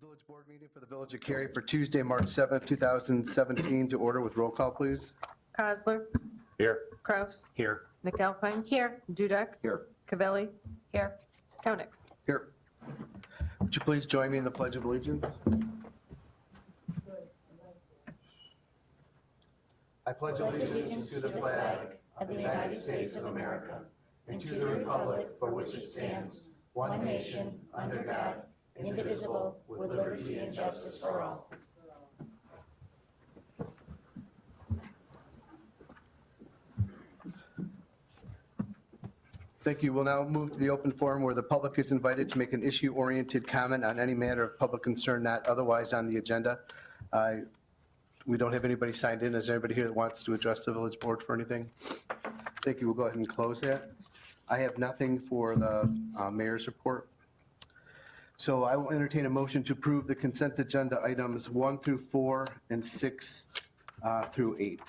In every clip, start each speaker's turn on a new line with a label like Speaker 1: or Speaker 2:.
Speaker 1: Village Board meeting for the Village of Cary for Tuesday, March 7th, 2017 to order with roll call, please.
Speaker 2: Kozler.
Speaker 3: Here.
Speaker 2: Kraus.
Speaker 3: Here.
Speaker 2: McAlpine. Here. Dudek.
Speaker 1: Here.
Speaker 2: Cavelli. Here. Koenig.
Speaker 1: Here. Would you please join me in the Pledge of Allegiance? I pledge allegiance to the flag of the United States of America and to the republic for which it stands, one nation, under God, indivisible, with liberty and justice for all. Thank you. We'll now move to the open forum where the public is invited to make an issue-oriented comment on any matter of public concern not otherwise on the agenda. We don't have anybody signed in. Is there anybody here that wants to address the village board for anything? Thank you. We'll go ahead and close that. I have nothing for the mayor's report. So I will entertain a motion to approve the consent agenda items 1 through 4 and 6 through 8.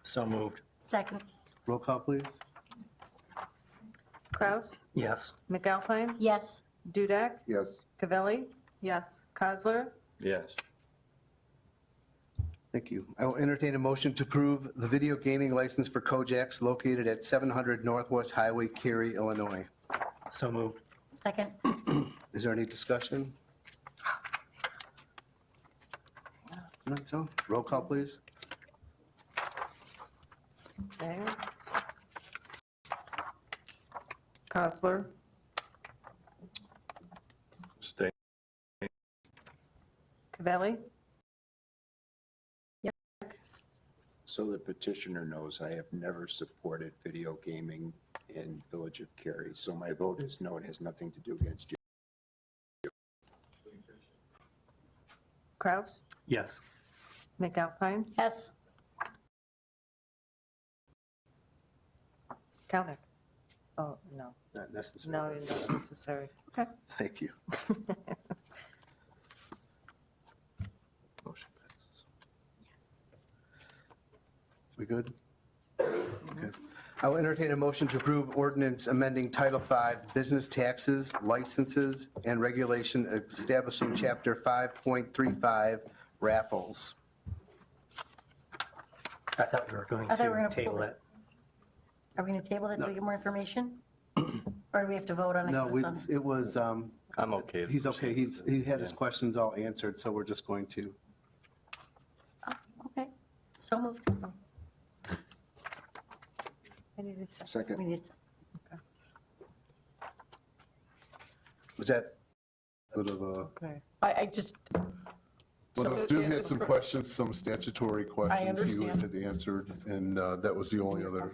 Speaker 3: So moved.
Speaker 4: Second.
Speaker 1: Roll call, please.
Speaker 2: Kraus.
Speaker 3: Yes.
Speaker 2: McAlpine.
Speaker 4: Yes.
Speaker 2: Dudek.
Speaker 1: Yes.
Speaker 2: Cavelli.
Speaker 4: Yes.
Speaker 2: Kozler.
Speaker 3: Yes.
Speaker 1: Thank you. I will entertain a motion to approve the video gaming license for Kojaks located at 700 Northwest Highway, Cary, Illinois.
Speaker 3: So moved.
Speaker 4: Second.
Speaker 1: Is there any discussion? None, so roll call, please.
Speaker 2: Okay. Kozler.
Speaker 3: Stay.
Speaker 2: Cavelli.
Speaker 5: So the petitioner knows I have never supported video gaming in Village of Cary, so my vote is no. It has nothing to do against you.
Speaker 2: Kraus.
Speaker 3: Yes.
Speaker 2: McAlpine.
Speaker 4: Yes.
Speaker 2: Koenig. Oh, no.
Speaker 1: Not necessary.
Speaker 2: No, not necessary. Okay.
Speaker 1: Thank you.
Speaker 3: Motion passes.
Speaker 1: We good? Okay. I will entertain a motion to approve ordinance amending Title V Business Taxes, Licenses, and Regulation establishing Chapter 5.35 raffles.
Speaker 3: I thought we were going
Speaker 4: I thought we were
Speaker 3: to
Speaker 4: gonna
Speaker 3: table
Speaker 4: pull
Speaker 3: it.
Speaker 4: Are we going to table that till we get more information? Or do we have to vote on it?
Speaker 1: No,
Speaker 4: 'cause it's on-
Speaker 1: it was,
Speaker 3: I'm okay.
Speaker 1: he's okay. He had his questions all answered, so we're just going to.
Speaker 4: Oh, okay. So moved.
Speaker 2: I need a second.
Speaker 4: We
Speaker 5: Second.
Speaker 4: just,
Speaker 1: Was that,
Speaker 6: Sort of a,
Speaker 2: Okay.
Speaker 4: I just,
Speaker 6: well, I do had some questions, some statutory questions you
Speaker 4: understand.
Speaker 6: had answered, and that was the only other.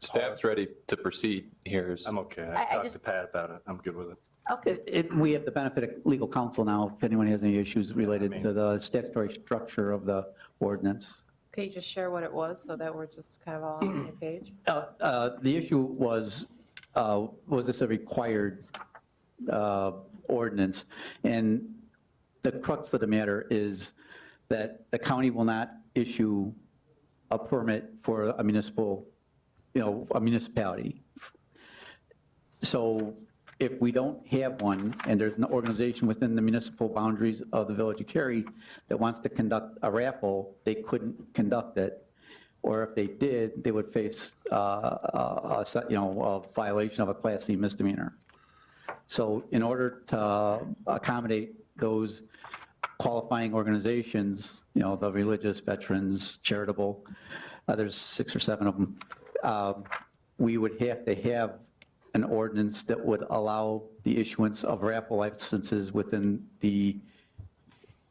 Speaker 7: Staff's ready to proceed here.
Speaker 3: I'm okay.
Speaker 4: I
Speaker 3: I talked to
Speaker 4: just-
Speaker 3: Pat about it. I'm good with it.
Speaker 4: okay.
Speaker 8: We have the benefit of legal counsel now, if anyone has any issues related to the statutory structure of the ordinance.
Speaker 9: Could you just share what it was so that we're just kind of all on the same page?
Speaker 8: The issue was this a required ordinance? And the crux of the matter is that the county will not issue a permit for a municipal, a municipality. So if we don't have one, and there's an organization within the municipal boundaries of the Village of Cary that wants to conduct a raffle, they couldn't conduct it. Or if they did, they would face a violation of a Class C misdemeanor. So in order to accommodate those qualifying organizations, the religious, veterans, charitable, there's 6 or 7 of them, we would have to have an ordinance that would allow the issuance of raffle licenses within the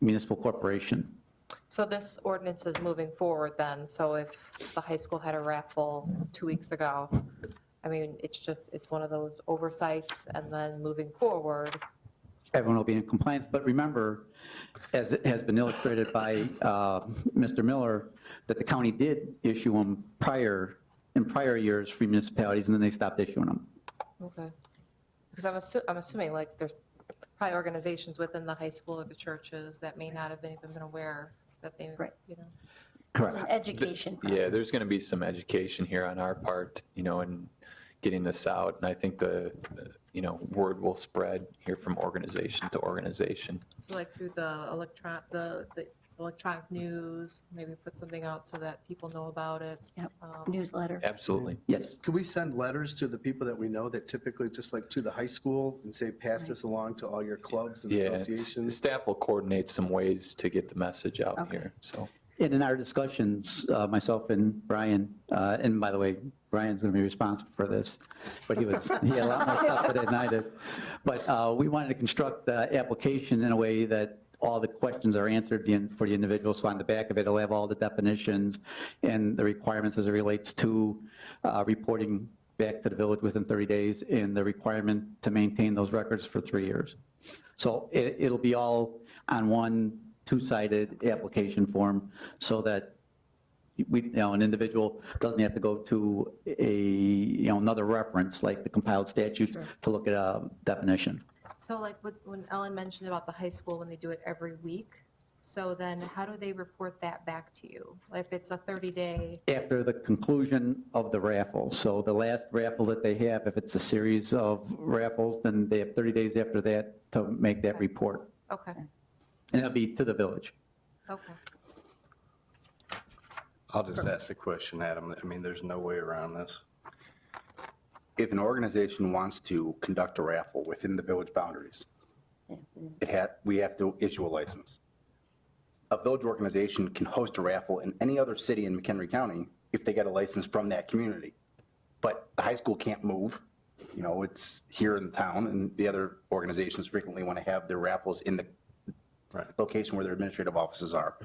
Speaker 8: municipal corporation.
Speaker 9: So this ordinance is moving forward then, so if the high school had a raffle 2 weeks ago, I mean, it's one of those oversights, and then moving forward,
Speaker 8: Everyone will be in compliance, but remember, as it has been illustrated by Mr. Miller, that the county did issue them in prior years for municipalities, and then they stopped issuing them.
Speaker 9: okay. Because I'm assuming like there's probably organizations within the high school or the churches that may not have even been aware that they,
Speaker 4: Right.
Speaker 9: you know.
Speaker 4: It's an education
Speaker 7: Yeah,
Speaker 4: process.
Speaker 7: there's going to be some education here on our part, in getting this out. And I think word will spread here from organization to organization.
Speaker 9: So like through the electronic news, maybe put something out so that people know about it.
Speaker 4: Yep.
Speaker 9: Um,
Speaker 4: Newsletter.
Speaker 7: Absolutely.
Speaker 8: Yes.
Speaker 1: Could we send letters to the people that we know that typically, just like to the high school, and say, pass this along to all your clubs and
Speaker 7: Yeah,
Speaker 1: associations?
Speaker 7: staff will coordinate some ways to get the message out
Speaker 4: Okay.
Speaker 7: here, so.
Speaker 8: And in our discussions, myself and Brian, and by the way, Brian's going to be responsible for this, but he had a lot more stuff than I did. But we wanted to construct the application in a way that all the questions are answered for the individual. So on the back of it, it'll have all the definitions and the requirements as it relates to reporting back to the village within 30 days and the requirement to maintain those records for 3 years. So it'll be all on one two-sided application form so that an individual doesn't have to go to another reference like the compiled statutes to look at a definition.
Speaker 9: So like when Ellen mentioned about the high school, when they do it every week, so then how do they report that back to you? Like if it's a 30-day,
Speaker 8: After the conclusion of the raffle, so the last raffle that they have, if it's a series of raffles, then they have 30 days after that to make that report.
Speaker 9: okay,
Speaker 8: And it'll be to the village.
Speaker 9: okay.
Speaker 3: I'll just ask the question, Adam. I mean, there's no way around this.
Speaker 10: If an organization wants to conduct a raffle within the village boundaries, we have to issue a license. A village organization can host a raffle in any other city in McHenry County if they get a license from that community. But the high school can't move, it's here in the town, and the other organizations frequently want to have their raffles in the location where their administrative offices are.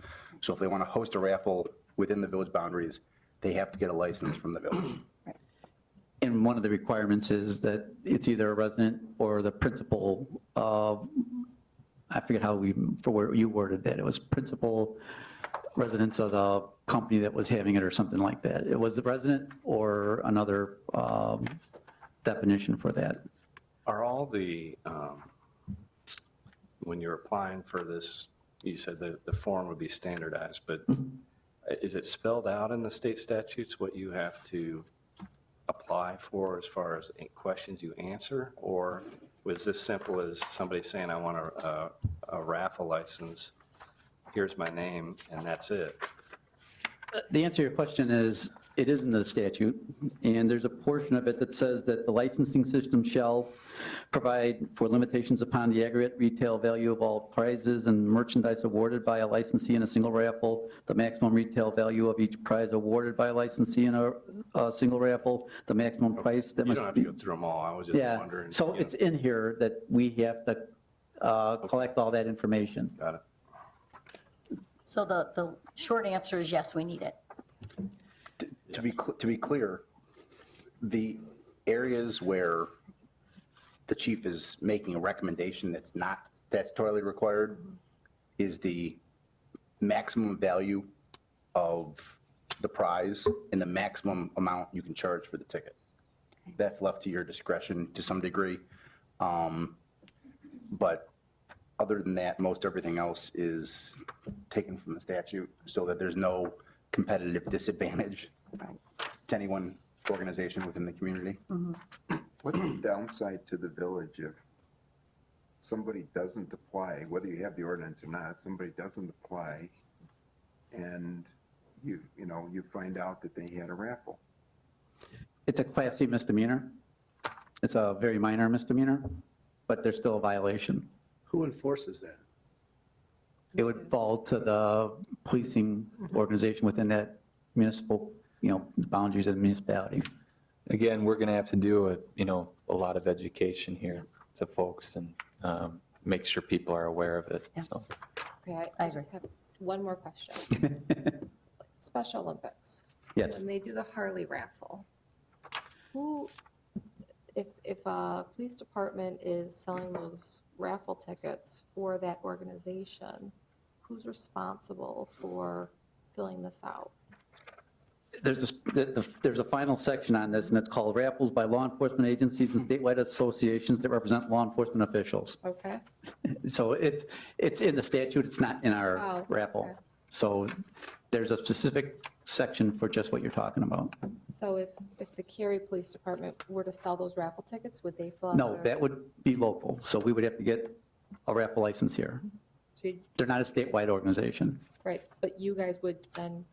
Speaker 10: So if they want to host a raffle within the village boundaries, they have to get a license from the village.
Speaker 8: And one of the requirements is that it's either a resident or the principal, I forget how you worded that. It was principal residents of the company that was having it or something like that. It was the resident or another definition for that.
Speaker 3: Are all the, when you're applying for this, you said that the form would be standardized, but is it spelled out in the state statutes what you have to apply for as far as questions you answer? Or was this simple as somebody saying, I want a raffle license, here's my name, and that's it?
Speaker 8: The answer to your question is, it is in the statute, and there's a portion of it that says that the licensing system shall provide for limitations upon the aggregate retail value of all prizes and merchandise awarded by a licensee in a single raffle, the maximum retail value of each prize awarded by a licensee in a single raffle, the maximum price that
Speaker 3: You
Speaker 8: must
Speaker 3: don't have to
Speaker 8: be.
Speaker 3: go through them all, I was just
Speaker 8: Yeah,
Speaker 3: wondering.
Speaker 8: so it's in here that we have to collect all that information.
Speaker 3: Got it.
Speaker 4: So the short answer is yes, we need it.
Speaker 10: To be clear, the areas where the chief is making a recommendation that's not statutorily required is the maximum value of the prize and the maximum amount you can charge for the ticket. That's left to your discretion to some degree. But other than that, most everything else is taken from the statute so that there's no competitive disadvantage to any one organization within the community.
Speaker 5: What's the downside to the village if somebody doesn't apply, whether you have the ordinance or not, somebody doesn't apply and you find out that they had a raffle?
Speaker 8: It's a Class C misdemeanor. It's a very minor misdemeanor, but there's still a violation.
Speaker 1: Who enforces that?
Speaker 8: It would fall to the policing organization within that municipal, boundaries of the municipality.
Speaker 7: Again, we're going to have to do a lot of education here to folks and make sure people are aware of it, so.
Speaker 9: Okay,
Speaker 4: I
Speaker 9: I just
Speaker 4: agree.
Speaker 9: have one more question. Special Olympics.
Speaker 8: Yes.
Speaker 9: When they do the Harley raffle, if a police department is selling those raffle tickets for that organization, who's responsible for filling this out?
Speaker 8: There's a final section on this, and it's called raffles by law enforcement agencies and statewide associations that represent law enforcement officials.
Speaker 9: Okay.
Speaker 8: So it's in the statute, it's not in our
Speaker 9: Oh,
Speaker 8: raffle.
Speaker 9: okay.
Speaker 8: So there's a specific section for just what you're talking about.
Speaker 9: So if the Cary Police Department were to sell those raffle tickets, would they fill out?
Speaker 8: No, that would be local, so we would have to get a raffle license here.
Speaker 9: So you-
Speaker 8: They're not a statewide organization.
Speaker 9: Right, but you guys would then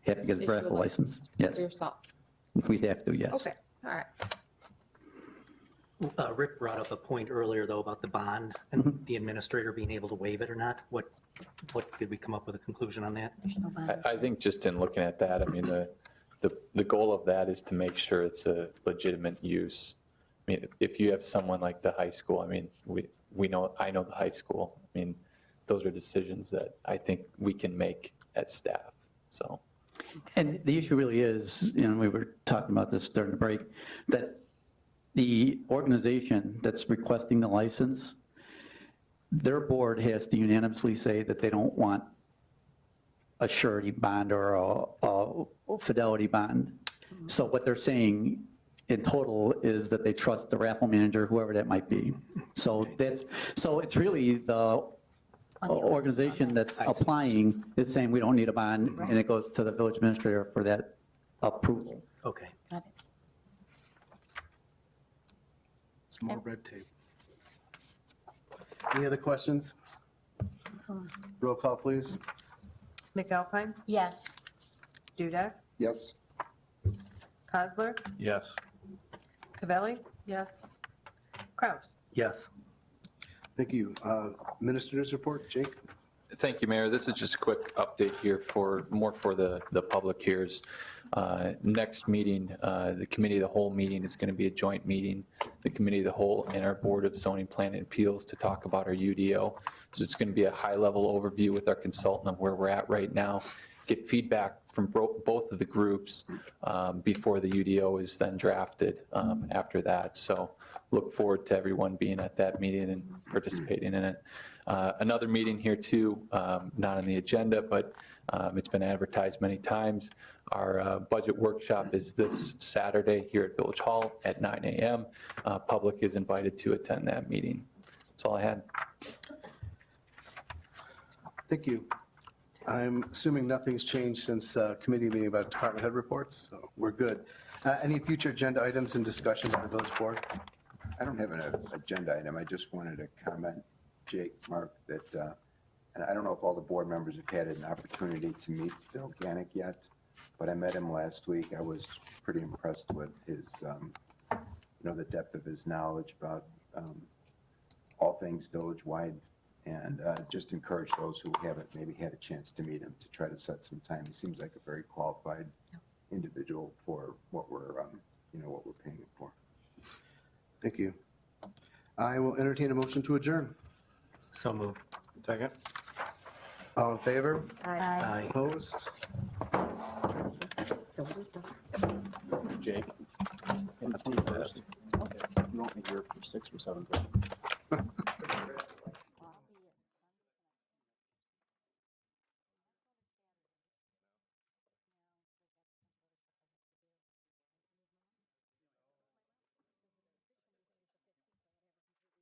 Speaker 8: Have to get
Speaker 9: issue
Speaker 8: a raffle license. Yes,
Speaker 9: yourself?
Speaker 8: we'd have to, yes.
Speaker 9: Okay, all right.
Speaker 11: Rick brought up a point earlier, though, about the bond and the administrator being able to waive it or not. What did we come up with a conclusion on that?
Speaker 4: There's no bond.
Speaker 7: I think just in looking at that, I mean, the goal of that is to make sure it's a legitimate use. I mean, if you have someone like the high school, I mean, I know the high school. I mean, those are decisions that I think we can make as staff, so.
Speaker 8: And the issue really is, we were talking about this during the break, that the organization that's requesting the license, their board has to unanimously say that they don't want a surety bond or a fidelity bond. So what they're saying in total is that they trust the raffle manager, whoever that might be. So it's really the organization that's applying is saying we don't need a bond, and it goes to the village administrator for that approval.
Speaker 11: Okay.
Speaker 4: Got it.
Speaker 1: It's more red tape. Any other questions? Roll call, please.
Speaker 2: McAlpine,
Speaker 4: Yes.
Speaker 2: Duda,
Speaker 5: Yes?
Speaker 2: Kozler,
Speaker 3: Yes.
Speaker 2: Cavelli,
Speaker 9: Yes.
Speaker 2: Kraus.
Speaker 11: Yes.
Speaker 1: Thank you. Minister's report, Jake?
Speaker 7: Thank you, Mayor. This is just a quick update here for the public hears. Next meeting, the Committee of the Whole meeting is going to be a joint meeting. The Committee of the Whole and our Board of Zoning Plan and Appeals to talk about our UDO. So it's going to be a high-level overview with our consultant of where we're at right now, get feedback from both of the groups before the UDO is then drafted after that. So look forward to everyone being at that meeting and participating in it. Another meeting here too, not on the agenda, but it's been advertised many times. Our budget workshop is this Saturday here at Village Hall at 9 a.m. Public is invited to attend that meeting. That's all I had.
Speaker 1: Thank you. I'm assuming nothing's changed since committee meeting about department head reports, so we're good. Any future agenda items and discussion by the village board?
Speaker 5: I don't have an agenda item. I just wanted to comment, Jake, Mark, that, and I don't know if all the board members have had an opportunity to meet Bill Gannick yet, but I met him last week. I was pretty impressed with his, the depth of his knowledge about all things village-wide, and just encourage those who haven't maybe had a chance to meet him to try to set some time. He seems like a very qualified individual for what we're, what we're paying him for.
Speaker 1: Thank you. I will entertain a motion to adjourn.
Speaker 11: So moved.
Speaker 3: Second?
Speaker 1: All in favor?
Speaker 11: Aye.
Speaker 1: Opposed?
Speaker 4: So what is the?
Speaker 12: Jake, in the 21st, you want me here for 6 or 7:30?